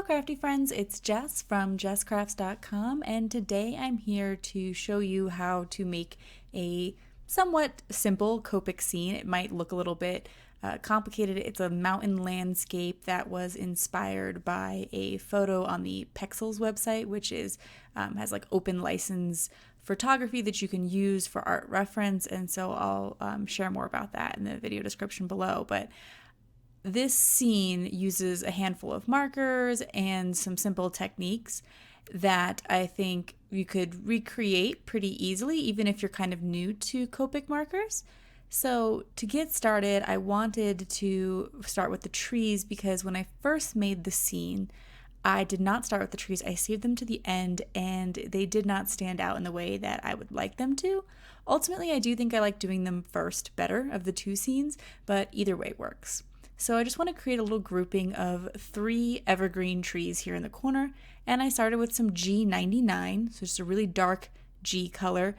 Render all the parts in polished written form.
Hello crafty friends, it's Jess from jesscrafts.com, and today I'm here to show you how to make a somewhat simple Copic scene. It might look a little bit complicated. It's a mountain landscape that was inspired by a photo on the Pexels website, which is has like open license photography that you can use for art reference, and so I'll share more about that in the video description below. But this scene uses a handful of markers and some simple techniques that I think you could recreate pretty easily, even if you're kind of new to Copic markers. So to get started, I wanted to start with the trees because when I first made the scene, I did not start with the trees. I saved them to the end and they did not stand out in the way that I would like them to. Ultimately, I do think I like doing them first better of the two scenes, but either way works. So I just want to create a little grouping of 3 evergreen trees here in the corner, and I started with some G99, so just a really dark G color.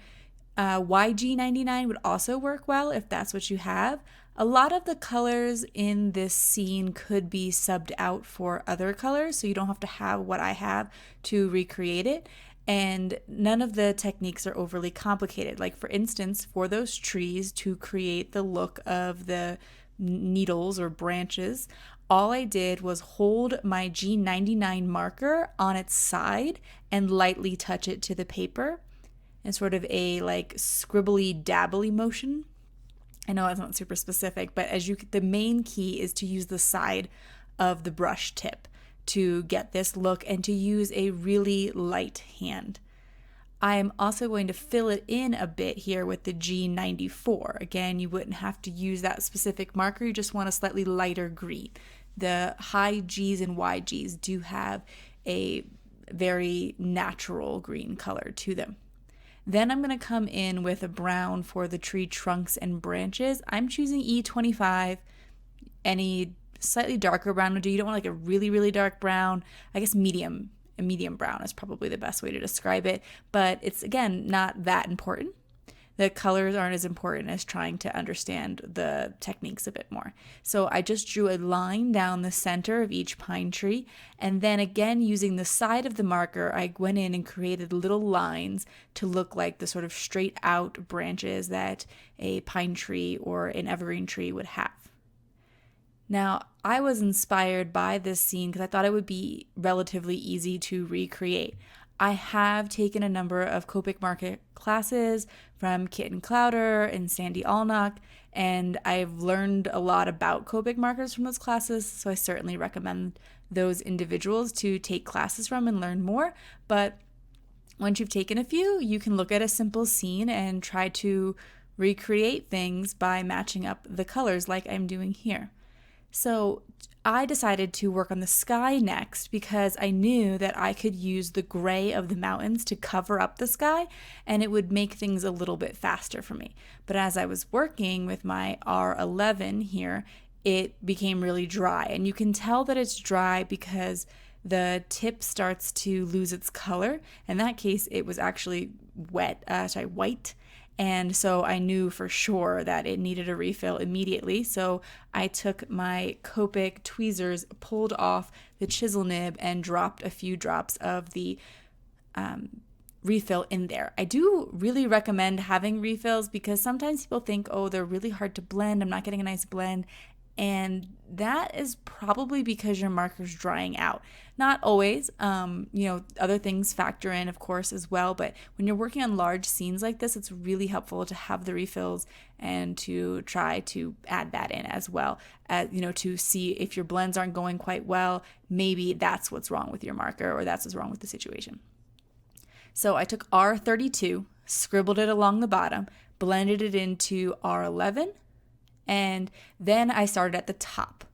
YG99 would also work well if that's what you have. A lot of the colors in this scene could be subbed out for other colors, so you don't have to have what I have to recreate it. And none of the techniques are overly complicated. Like for instance, for those trees to create the look of the needles or branches, all I did was hold my G99 marker on its side and lightly touch it to the paper in sort of a like scribbly dabbly motion. I know it's not super specific, but the main key is to use the side of the brush tip to get this look and to use a really light hand. I am also going to fill it in a bit here with the G94. Again, you wouldn't have to use that specific marker, you just want a slightly lighter green. The high Gs and YGs do have a very natural green color to them. Then I'm going to come in with a brown for the tree trunks and branches. I'm choosing E25. Any slightly darker brown would do. You don't want like a really, really dark brown. I guess medium. A medium brown is probably the best way to describe it, but it's again not that important. The colors aren't as important as trying to understand the techniques a bit more. So I just drew a line down the center of each pine tree, and then again using the side of the marker, I went in and created little lines to look like the sort of straight out branches that a pine tree or an evergreen tree would have. Now, I was inspired by this scene because I thought it would be relatively easy to recreate. I have taken a number of Copic marker classes from Kitten Clowder and Sandy Allnock, and I've learned a lot about Copic markers from those classes, so I certainly recommend those individuals to take classes from and learn more. But once you've taken a few, you can look at a simple scene and try to recreate things by matching up the colors like I'm doing here. So I decided to work on the sky next because I knew that I could use the gray of the mountains to cover up the sky and it would make things a little bit faster for me. But as I was working with my R11 here, it became really dry, and you can tell that it's dry because the tip starts to lose its color. In that case, it was actually white. And so I knew for sure that it needed a refill immediately. So I took my Copic tweezers, pulled off the chisel nib, and dropped a few drops of the refill in there. I do really recommend having refills because sometimes people think, oh, they're really hard to blend. I'm not getting a nice blend. And that is probably because your marker's drying out. Not always, other things factor in, of course, as well. But when you're working on large scenes like this, it's really helpful to have the refills and to try to add that in as well, to see if your blends aren't going quite well. Maybe that's what's wrong with your marker, or that's what's wrong with the situation. So I took R32, scribbled it along the bottom, blended it into R11, and then I started at the top.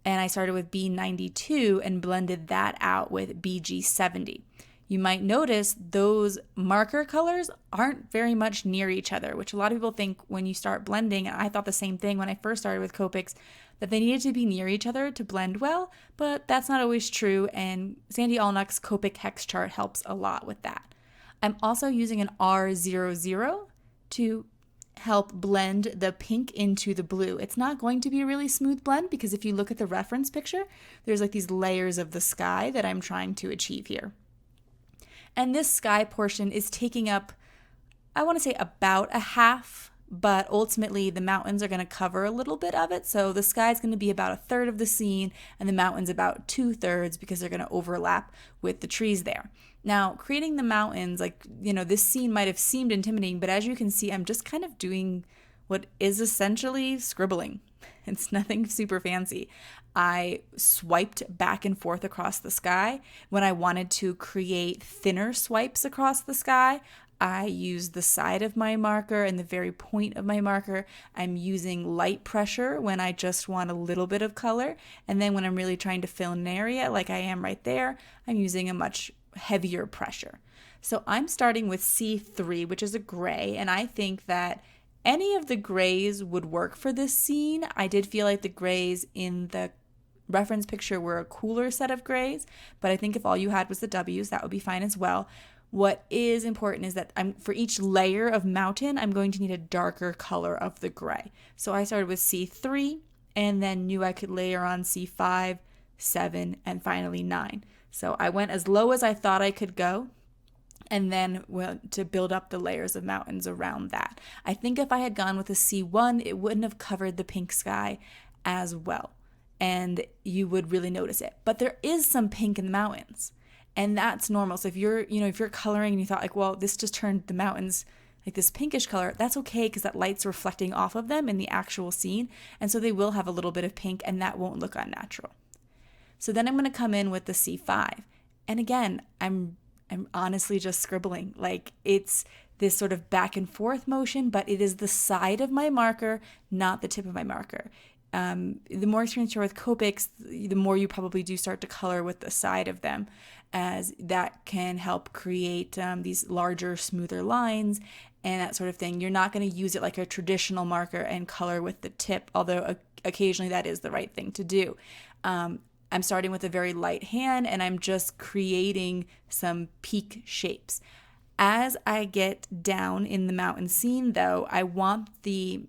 And I started with B92 and blended that out with BG70. You might notice those marker colors aren't very much near each other, which a lot of people think when you start blending, and I thought the same thing when I first started with Copics, that they needed to be near each other to blend well, but that's not always true, and Sandy Allnock's Copic hex chart helps a lot with that. I'm also using an R00 to help blend the pink into the blue. It's not going to be a really smooth blend because if you look at the reference picture, there's like these layers of the sky that I'm trying to achieve here. And this sky portion is taking up, I want to say about a half, but ultimately the mountains are going to cover a little bit of it. So the sky is going to be about a third of the scene and the mountains about 2/3 because they're going to overlap with the trees there. Now, creating the mountains, this scene might have seemed intimidating, but as you can see, I'm just kind of doing what is essentially scribbling. It's nothing super fancy. I swiped back and forth across the sky. When I wanted to create thinner swipes across the sky, I use the side of my marker and the very point of my marker. I'm using light pressure when I just want a little bit of color. And then when I'm really trying to fill an area like I am right there, I'm using a much heavier pressure. So I'm starting with C3, which is a gray, and I think that any of the grays would work for this scene. I did feel like the grays in the reference picture were a cooler set of grays, but I think if all you had was the W's, that would be fine as well. What is important is that for each layer of mountain, I'm going to need a darker color of the gray. So I started with C3 and then knew I could layer on C5, 7, and finally 9. So I went as low as I thought I could go and then went to build up the layers of mountains around that. I think if I had gone with a C1, it wouldn't have covered the pink sky as well, and you would really notice it. But there is some pink in the mountains, and that's normal. So if you're coloring and you thought well, this just turned the mountains like this pinkish color, that's okay because that light's reflecting off of them in the actual scene, and so they will have a little bit of pink, and that won't look unnatural. So then I'm going to come in with the C5. And again, I'm honestly just scribbling. It's this sort of back and forth motion, but it is the side of my marker, not the tip of my marker. The more experience you're with Copics, the more you probably do start to color with the side of them, as that can help create these larger, smoother lines and that sort of thing. You're not going to use it like a traditional marker and color with the tip, although occasionally that is the right thing to do. I'm starting with a very light hand and I'm just creating some peak shapes. As I get down in the mountain scene, though, I want the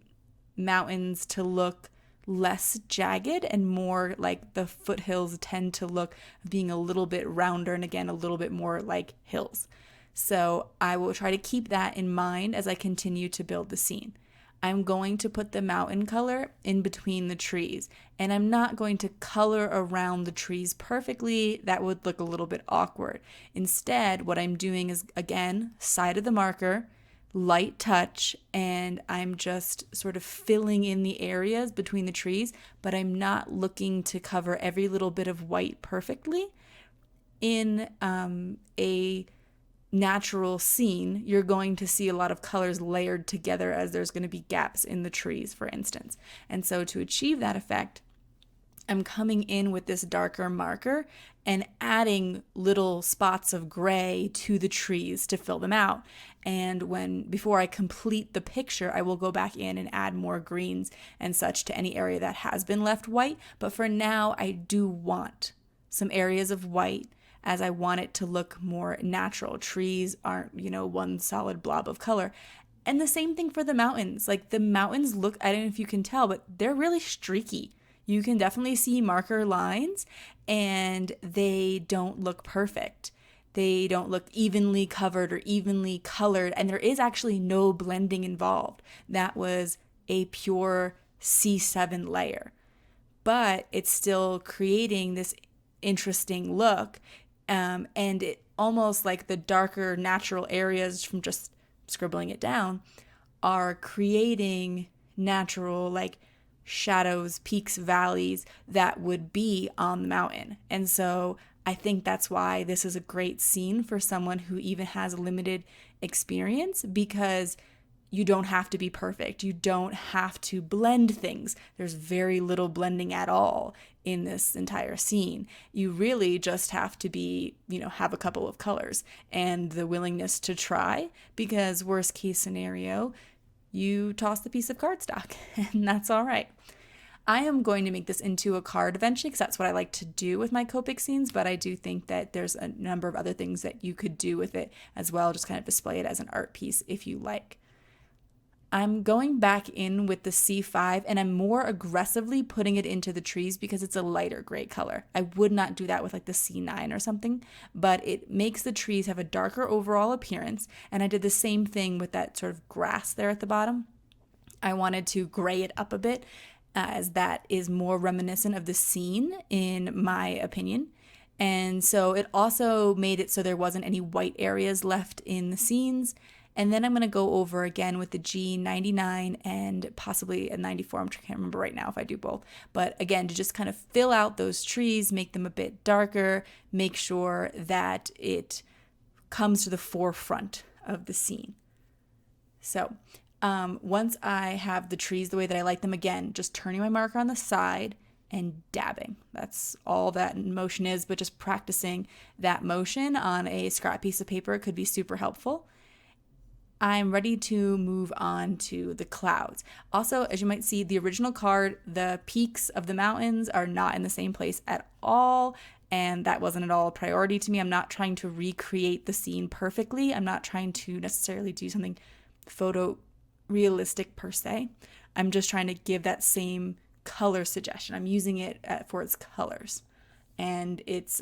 mountains to look less jagged and more like the foothills tend to look, being a little bit rounder and again a little bit more like hills. So I will try to keep that in mind as I continue to build the scene. I'm going to put the mountain color in between the trees, and I'm not going to color around the trees perfectly. That would look a little bit awkward. Instead, what I'm doing is, again, side of the marker, light touch, and I'm just sort of filling in the areas between the trees, but I'm not looking to cover every little bit of white perfectly. In a natural scene, you're going to see a lot of colors layered together as there's going to be gaps in the trees, for instance. And so to achieve that effect, I'm coming in with this darker marker and adding little spots of gray to the trees to fill them out. And before I complete the picture, I will go back in and add more greens and such to any area that has been left white. But for now, I do want some areas of white, as I want it to look more natural. Trees aren't, one solid blob of color. And the same thing for the mountains. Like the mountains look, I don't know if you can tell, but they're really streaky. You can definitely see marker lines and they don't look perfect. They don't look evenly covered or evenly colored. And there is actually no blending involved. That was a pure C7 layer. But it's still creating this interesting look. And it almost like the darker natural areas from just scribbling it down are creating natural like shadows, peaks, valleys that would be on the mountain. And so I think that's why this is a great scene for someone who even has limited experience, because you don't have to be perfect. You don't have to blend things. There's very little blending at all in this entire scene. You really just have to be, have a couple of colors and the willingness to try, because worst case scenario, you toss the piece of cardstock and that's all right. I am going to make this into a card eventually because that's what I like to do with my Copic scenes, but I do think that there's a number of other things that you could do with it as well, just kind of display it as an art piece if you like. I'm going back in with the C5 and I'm more aggressively putting it into the trees because it's a lighter gray color. I would not do that with like the C9 or something, but it makes the trees have a darker overall appearance. And I did the same thing with that sort of grass there at the bottom. I wanted to gray it up a bit as that is more reminiscent of the scene in my opinion. And so it also made it so there wasn't any white areas left in the scenes. And then I'm going to go over again with the G99 and possibly a 94. I can't remember right now if I do both. But again, to just kind of fill out those trees, make them a bit darker, make sure that it comes to the forefront of the scene. So once I have the trees the way that I like them, again, just turning my marker on the side and dabbing. That's all that motion is, but just practicing that motion on a scrap piece of paper could be super helpful. I'm ready to move on to the clouds. Also, as you might see, the original card, the peaks of the mountains are not in the same place at all, and that wasn't at all a priority to me. I'm not trying to recreate the scene perfectly. I'm not trying to necessarily do something photorealistic per se. I'm just trying to give that same color suggestion. I'm using it for its colors and its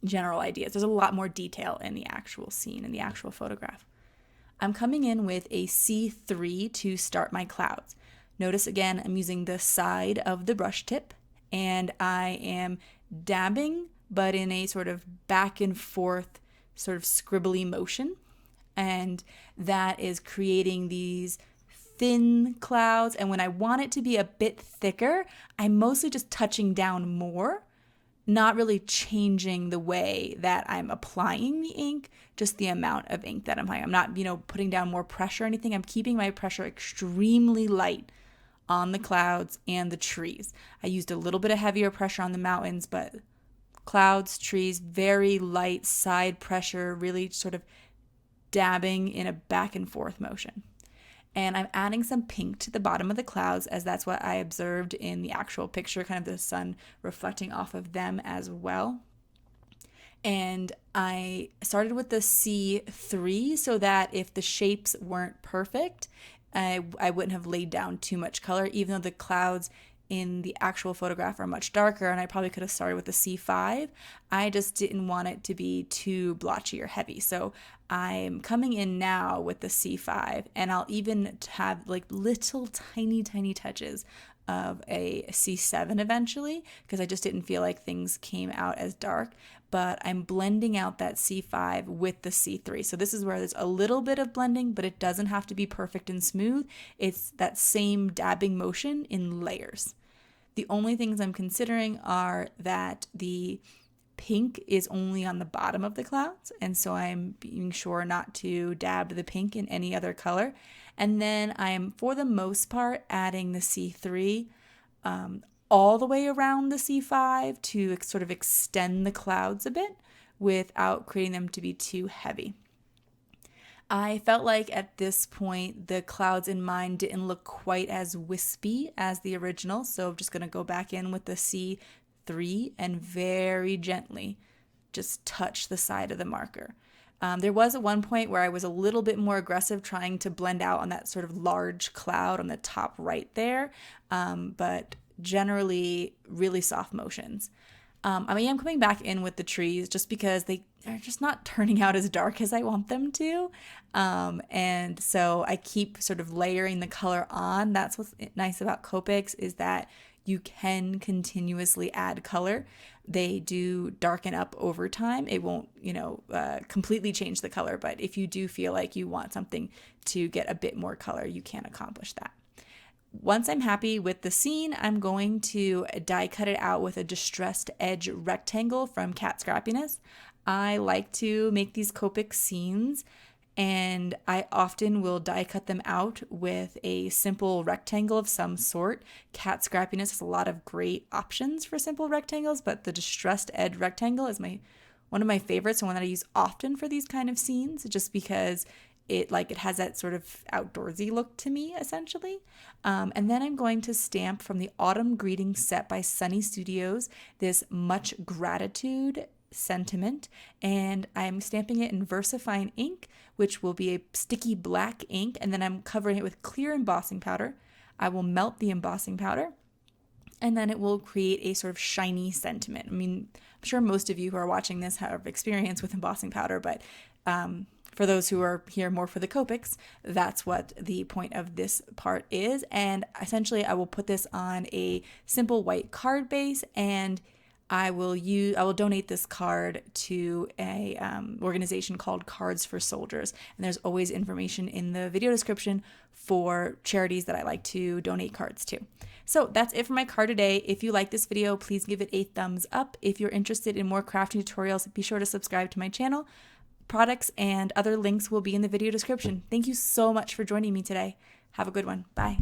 general ideas. There's a lot more detail in the actual scene, in the actual photograph. I'm coming in with a C3 to start my clouds. Notice again, I'm using the side of the brush tip and I am dabbing, but in a sort of back and forth sort of scribbly motion. And that is creating these thin clouds. And when I want it to be a bit thicker, I'm mostly just touching down more, not really changing the way that I'm applying the ink, just the amount of ink that I'm applying. I'm not, putting down more pressure or anything. I'm keeping my pressure extremely light on the clouds and the trees. I used a little bit of heavier pressure on the mountains, but clouds, trees, very light side pressure, really sort of dabbing in a back and forth motion. And I'm adding some pink to the bottom of the clouds as that's what I observed in the actual picture, kind of the sun reflecting off of them as well. And I started with the C3 so that if the shapes weren't perfect, I wouldn't have laid down too much color, even though the clouds in the actual photograph are much darker and I probably could have started with the C5. I just didn't want it to be too blotchy or heavy. So I'm coming in now with the C5 and I'll even have like little tiny touches of a C7 eventually because I just didn't feel like things came out as dark, but I'm blending out that C5 with the C3. So this is where there's a little bit of blending, but it doesn't have to be perfect and smooth. It's that same dabbing motion in layers. The only things I'm considering are that the pink is only on the bottom of the clouds, and so I'm being sure not to dab the pink in any other color. And then I'm, for the most part, adding the C3 all the way around the C5 to sort of extend the clouds a bit without creating them to be too heavy. I felt like at this point the clouds in mine didn't look quite as wispy as the original, so I'm just going to go back in with the C3 and very gently just touch the side of the marker. There was at one point where I was a little bit more aggressive trying to blend out on that sort of large cloud on the top right there, but generally really soft motions. I am coming back in with the trees just because they are just not turning out as dark as I want them to. And so I keep sort of layering the color on. That's what's nice about Copics is that you can continuously add color. They do darken up over time. It won't, completely change the color, but if you do feel like you want something to get a bit more color, you can accomplish that. Once I'm happy with the scene, I'm going to die cut it out with a distressed edge rectangle from Scrappiness. I like to make these Copic scenes and I often will die cut them out with a simple rectangle of some sort. Scrappiness has a lot of great options for simple rectangles, but the distressed edge rectangle is one of my favorites and one that I use often for these kind of scenes just because it has that sort of outdoorsy look to me, essentially. And then I'm going to stamp from the Autumn Greeting set by Sunny Studios this Much Gratitude sentiment, and I'm stamping it in VersaFine ink, which will be a sticky black ink, and then I'm covering it with clear embossing powder. I will melt the embossing powder, and then it will create a sort of shiny sentiment. I mean, I'm sure most of you who are watching this have experience with embossing powder, but for those who are here more for the Copics, that's what the point of this part is. And essentially, I will put this on a simple white card base, and I will donate this card to a organization called Cards for Soldiers. And there's always information in the video description for charities that I like to donate cards to. So that's it for my card today. If you like this video, please give it a thumbs up. If you're interested in more crafting tutorials, be sure to subscribe to my channel. Products and other links will be in the video description. Thank you so much for joining me today. Have a good one. Bye.